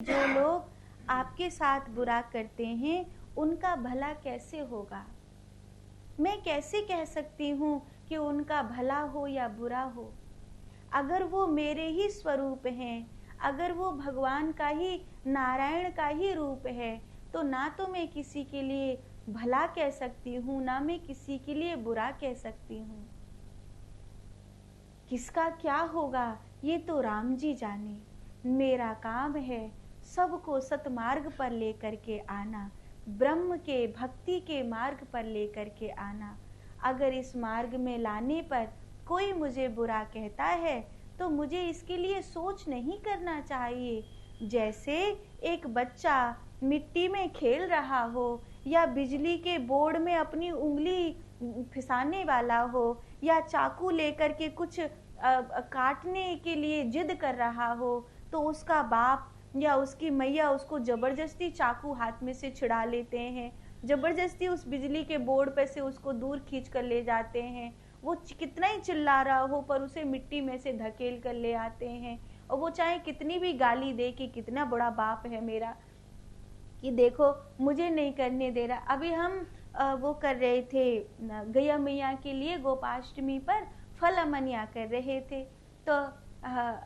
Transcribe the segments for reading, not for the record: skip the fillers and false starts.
जो लोग आपके साथ बुरा करते हैं उनका भला कैसे होगा? मैं कैसे कह सकती हूँ कि उनका भला हो या बुरा हो? अगर वो मेरे ही स्वरूप हैं, अगर वो भगवान का ही, नारायण का ही रूप है, तो ना तो मैं किसी के लिए भला कह सकती हूँ, ना मैं किसी के लिए बुरा कह सकती हूँ। किसका क्या होगा ये तो राम जी जाने। मेरा काम है सबको सतमार्ग पर लेकर के आना, ब्रह्म के, भक्ति के मार्ग पर लेकर के आना। अगर इस मार्ग में लाने पर कोई मुझे बुरा कहता है तो मुझे इसके लिए सोच नहीं करना चाहिए। जैसे एक बच्चा मिट्टी में खेल रहा हो या बिजली के बोर्ड में अपनी उंगली फिसाने वाला हो या चाकू लेकर के कुछ काटने के लिए जिद कर रहा हो, तो उसका बाप या उसकी मैया उसको जबरदस्ती चाकू हाथ में से छिड़ा लेते हैं, जबरदस्ती उस बिजली के बोर्ड पे से उसको दूर खींच कर ले जाते हैं। वो कितना ही चिल्ला रहा हो पर उसे मिट्टी में से धकेल कर ले आते हैं। और वो चाहे कितनी भी गाली दे कि कितना बड़ा बाप है मेरा, कि देखो मुझे नहीं करने दे रहा। अभी हम वो कर रहे थे गैया मैया के लिए गोपाष्टमी पर फल अमनिया कर रहे थे। तो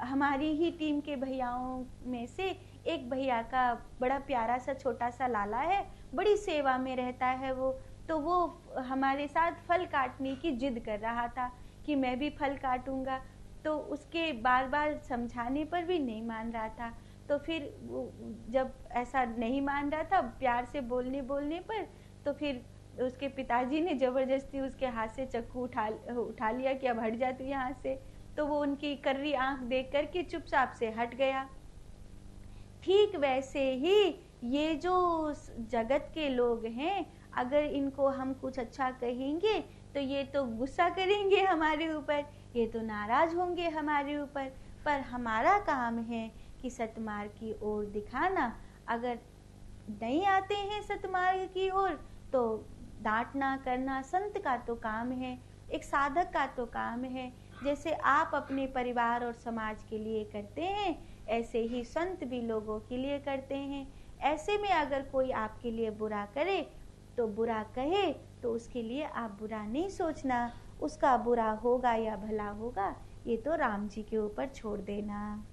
हमारी ही टीम के भैयाओं में से एक भैया का बड़ा प्यारा सा छोटा सा लाला है, बड़ी सेवा में रहता है वो। तो वो हमारे साथ फल काटने की जिद कर रहा था कि मैं भी फल काटूंगा। तो उसके बार बार समझाने पर भी नहीं मान रहा था। तो फिर जब ऐसा नहीं मान रहा था प्यार से बोलने पर, तो फिर उसके पिताजी ने जबरदस्ती उसके हाथ से चक्कू उठा लिया कि अब हट जा तू यहाँ से। तो वो उनकी कर्री आंख देख करके चुपचाप से हट गया। ठीक वैसे ही ये जो जगत के लोग हैं, अगर इनको हम कुछ अच्छा कहेंगे तो ये तो गुस्सा करेंगे हमारे ऊपर, ये तो नाराज होंगे हमारे ऊपर। पर हमारा काम है कि सतमार्ग की ओर दिखाना। अगर नहीं आते हैं सतमार्ग की ओर तो डांटना करना संत का तो काम है, एक साधक का तो काम है। जैसे आप अपने परिवार और समाज के लिए करते हैं, ऐसे ही संत भी लोगों के लिए करते हैं। ऐसे में अगर कोई आपके लिए बुरा करे तो बुरा कहे तो उसके लिए आप बुरा नहीं सोचना, उसका बुरा होगा या भला होगा ये तो राम जी के ऊपर छोड़ देना।